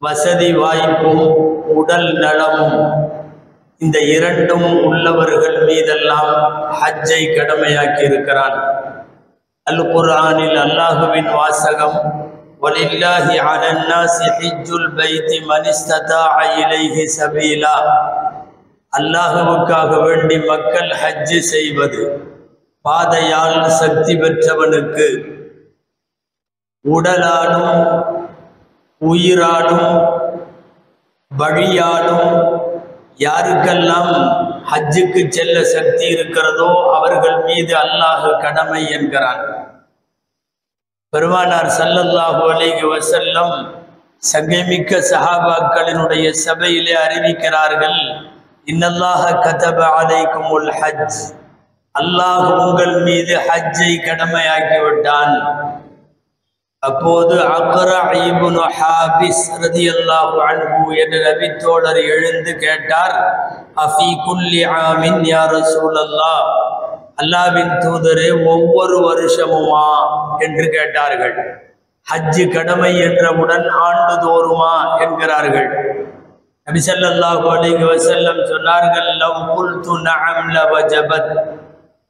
வசதி வாய்ப்பும் உடல் நலமும் இந்த இரண்டும் உள்ளவர்கள் மீதெல்லாம் ஹஜ்ஜை கடமையாக்கி இருக்கிறான். அல் குர்ஆனில் அல்லாஹுவின் வாசகம், வலில்லாஹி அலன்னாஸி ஹிஜ்ஜுல் பைத்தி மன் இஸ்ததாஅ இலைஹி சபீலா, அல்லாஹ்வுக்காக வேண்டி மக்கள் ஹஜ் செய்வது, பாதையால் சக்தி பெற்றவனுக்கு உடலாலும் உயிராலும் வழியாலும் யாருக்கெல்லாம் ஹஜ்ஜுக்கு செல்ல சக்தி இருக்கிறதோ அவர்கள் மீது அல்லாஹ் கடமை என்கிறான். பெருமானார் ஸல்லல்லாஹு அலைஹி வஸல்லம் சங்கைமிக்க சஹாபாக்களினுடைய சபையிலே அறிவிக்கிறார்கள், இன்னல்லாஹ கதப அலைக்குமுல் ஹஜ், அல்லாஹ் உங்கள் மீது ஹஜ்ஜை கடமையாக்கிவிட்டான். அப்போது அக்ரா இப்னு ஹாபிஸ் ரலியல்லாஹு அன்ஹு என்ற நபி தோழர் எழுந்து கேட்டார், அஃபீ குல்லி ஆமின் யா ரசூலல்லாஹ், அல்லாஹ்வின் தூதரே ஒவ்வொரு வருஷமுமா என்று கேட்டார்கள். ஹஜ் கடமை என்றவுடன் ஆண்டுதோறுமா என்கிறார்கள். நபி ஸல்லல்லாஹு அலைஹி வஸல்லம் சொன்னார்கள், லவ் குல்து நஅம் லவஜபத்,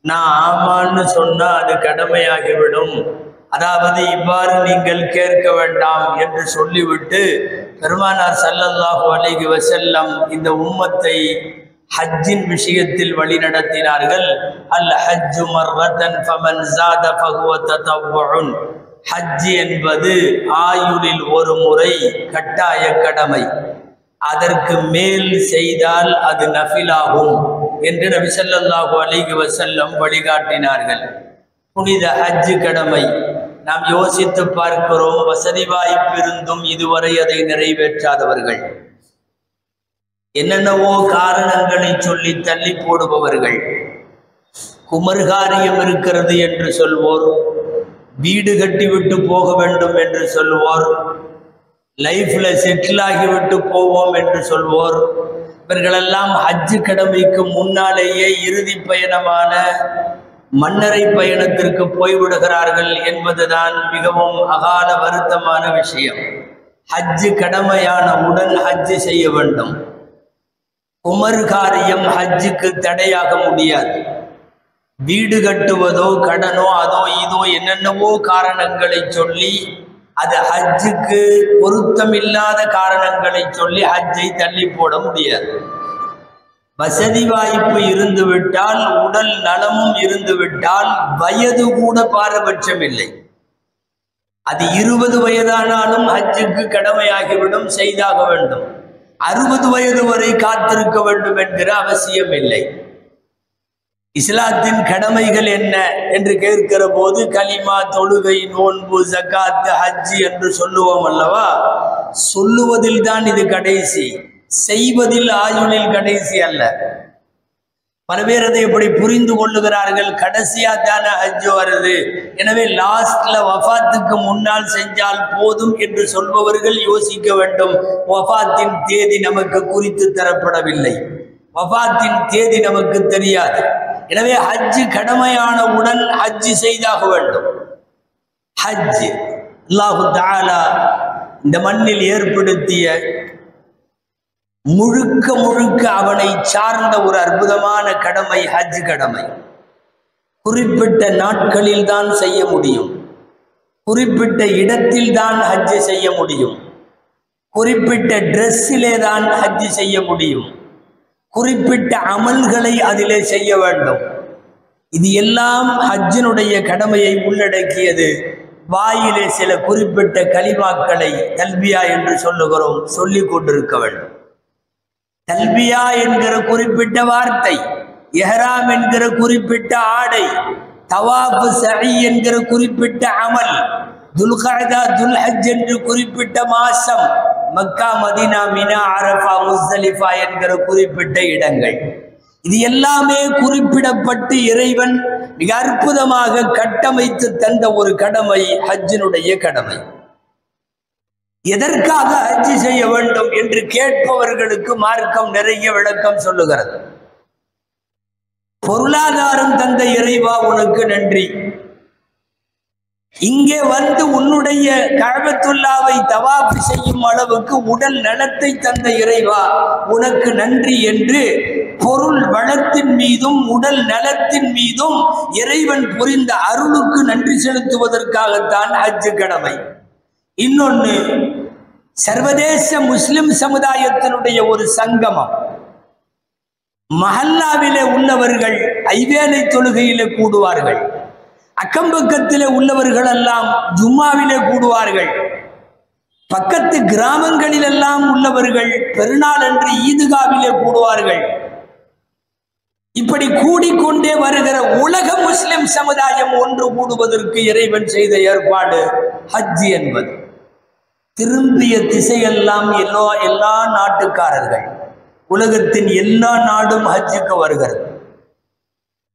நான் ஆமான்னு சொன்னா அது கடமையாகிவிடும், அதாவது இவ்வாறு நீங்கள் கேட்க வேண்டாம் என்று சொல்லிவிட்டு பெருமானார் ஸல்லல்லாஹு அலைஹி வஸல்லம் இந்த உம்மத்தை ஹஜ்ஜின் விஷயத்தில் வழி நடத்தினார்கள். அல் ஹஜ்ஜு மர்ரதன் ஃபமன் ஸாத ஃபஹுவ ததவ்வுன், ஹஜ் என்பது ஆயுளில் ஒரு முறை கட்டாய கடமை, அதற்கு மேல் செய்தால் அது நஃபிலாகும் என்று நபி ஸல்லல்லாஹு அலைஹி வஸல்லம் வழிகாட்டினார்கள். புனித ஹஜ் கடமை நாம் யோசித்து பார்க்கிறோம். வசதி வாய்ப்பு இருந்தும் இதுவரை அதை நிறைவேற்றாதவர்கள், என்னென்னவோ காரணங்களை சொல்லி தள்ளி போடுபவர்கள், குமர்காரியம் இருக்கிறது என்று சொல்வோர், வீடு கட்டிவிட்டு போக வேண்டும் என்று சொல்வோர், லைஃப்ல செட்டில் ஆகிவிட்டு போவோம் என்று சொல்வோர், இவர்களெல்லாம் ஹஜ் கடமைக்கு முன்னாலேயே இறுதி பயணமான மன்னரை பயணத்திற்கு போய்விடுகிறார்கள் என்பதுதான் மிகவும் அகால வருத்தமான விஷயம். ஹஜ் கடமையானவுடன் ஹஜ் செய்ய வேண்டும். குமர் காரியம் ஹஜ்ஜுக்கு தடையாக முடியாது. வீடு கட்டுவதோ கடனோ அதோ இதோ என்னென்னவோ காரணங்களை சொல்லி, அது ஹஜ்ஜுக்கு பொருத்தமில்லாத காரணங்களை சொல்லி ஹஜ்ஜை தள்ளி போட முடியாது. வசதி வாய்ப்பு இருந்துவிட்டால், உடல் நலமும் இருந்துவிட்டால், வயது கூட பாரபட்சம் இல்லை. அது 20 வயதானாலும் ஹஜ்ஜுக்கு கடமையாகிவிடும், செய்தாக வேண்டும். 60 வயது வரை காத்திருக்க வேண்டும் என்கிற அவசியம் இல்லை. இஸ்லாத்தின் கடமைகள் என்ன என்று கேட்கிற போது கலிமா, தொழுகை, நோன்பு, ஜகாத், ஹஜ் என்று சொல்லுவோம் அல்லவா? சொல்லுவதில் தான் இது கடைசி, செய்வதில் ஆயுளில் கடைசி அல்ல. பல பேர் அதை எப்படி புரிந்து கொள்ளுகிறார்கள், கடைசியா தானே ஹஜ் வருது, எனவே லாஸ்ட்ல வஃபாத்துக்கு முன்னால் செஞ்சால் போதும் என்று சொல்பவர்கள் யோசிக்க வேண்டும். வஃபாத்தின் தேதி நமக்கு குறித்து தரப்படவில்லை, வஃபாத்தின் தேதி நமக்கு தெரியாது. எனவே ஹஜ் கடமையானவுடன் ஹஜ் செய்தாக வேண்டும். ஹஜ் அல்லாஹு தஆலா இந்த மண்ணில் ஏற்படுத்திய முழுக்க முழுக்க அவனை சார்ந்த ஒரு அற்புதமான கடமை ஹஜ் கடமை. குறிப்பிட்ட நாட்களில் தான் செய்ய முடியும், குறிப்பிட்ட இடத்தில் தான் ஹஜ் செய்ய முடியும், குறிப்பிட்ட ட்ரெஸ்ஸிலே தான் ஹஜ் செய்ய முடியும், குறிப்பிட்ட அமல்களை அதிலே செய்ய வேண்டும். இது எல்லாம் ஹஜ்ஜினுடைய கடமையை உள்ளடக்கியது. வாயிலே சில குறிப்பிட்ட கலிமாக்களை தல்பியா என்று சொல்லுகிறோம், சொல்லிக் கொண்டிருக்க வேண்டும். தல்பியா என்கிற குறிப்பிட்ட வார்த்தை, இஹ்ராம் என்கிற குறிப்பிட்ட ஆடை, தவாஃப் சஇ என்கிற குறிப்பிட்ட அமல், துல்கஅதா துல்ஹஜ் என்று குறிப்பிட்ட மாசம், Mecca Medina Mina Arafah Muzdalifah என்கிற குறிப்பிட்ட இடங்கள், இது எல்லாமே குறிப்பிடப்பட்டு இறைவன் மிக அற்புதமாக கட்டமைத்து தந்த ஒரு கடமை ஹஜ்ஜினுடைய கடமை. எதற்காக ஹஜ் செய்ய வேண்டும் என்று கேட்பவர்களுக்கு மார்க்கம் நிறைய விளக்கம் சொல்லுகிறது. பொருளாதாரம் தந்த இறைவா உனக்கு நன்றி, இங்கே வந்து உன்னுடைய கஅபத்துல்லாவை தவாஃப் செய்யும் அளவுக்கு உடல் நலத்தை தந்த இறைவா உனக்கு நன்றி என்று பொருள் வளத்தின் மீதும் உடல் நலத்தின் மீதும் இறைவன் புரிந்த அருளுக்கு நன்றி செலுத்துவதற்காகத்தான் ஹஜ் கடமை. இன்னொன்று, சர்வதேச முஸ்லிம் சமுதாயத்தினுடைய ஒரு சங்கமம். மஹல்லாவிலே உள்ளவர்கள் ஐவேளை தொழுகையிலே கூடுவார்கள். அக்கம்பக்கத்திலே உள்ளவர்கள் எல்லாம் ஜும்மாவிலே கூடுவார்கள். பக்கத்து கிராமங்களில் எல்லாம் உள்ளவர்கள் பெருநாள் அன்று ஈதுகாவிலே கூடுவார்கள். இப்படி கூடிக்கொண்டே வருகிற உலக முஸ்லிம் சமுதாயம் ஒன்று கூடுவதற்கு இறைவன் செய்த ஏற்பாடு ஹஜ் என்பது. திரும்பிய திசையெல்லாம் எல்லா நாட்டுக்காரர்கள், உலகத்தின் எல்லா நாடும் ஹஜ்ஜுக்கு வருகிறது,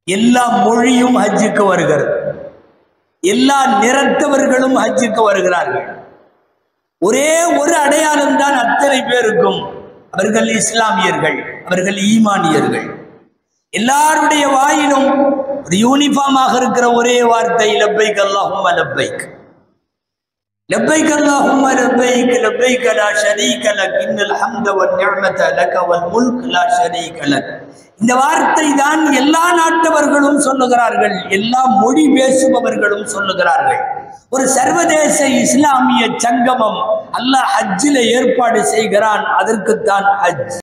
எல்லா மொழியும் ஹஜ்ஜுக்கு வருகிறது, எல்லா நிறத்தவர்களும் ஹஜ்ஜுக்கு வருகிறார்கள். ஒரே ஒரு அடையாளம் தான் அத்தனை பேருக்கும், அவர்கள் இஸ்லாமியர்கள், அவர்கள் ஈமானியர்கள். எல்லாருடைய வாயிலும் ஒரு யூனிஃபார்மாக இருக்கிற ஒரே வார்த்தை லப்பைக் அல்லாஹும்ம லப்பைக், லப்பைக் அல்லாஹும்ம லப்பைக், லப்பைக் லா ஷரீக லக், இன்னல் ஹம்த வன் நிஅமத லக வல் முல்க் லா ஷரீக லக். இந்த வார்த்தை தான் எல்லா நாட்டவர்களும் சொல்லுகிறார்கள், எல்லா மொழி பேசுபவர்களும் சொல்லுகிறார்கள். ஒரு சர்வதேச இஸ்லாமிய சங்கமம் அல்லாஹ் ஹஜ்ஜில் ஏற்பாடு செய்கிறான். அதற்குத்தான் ஹஜ்.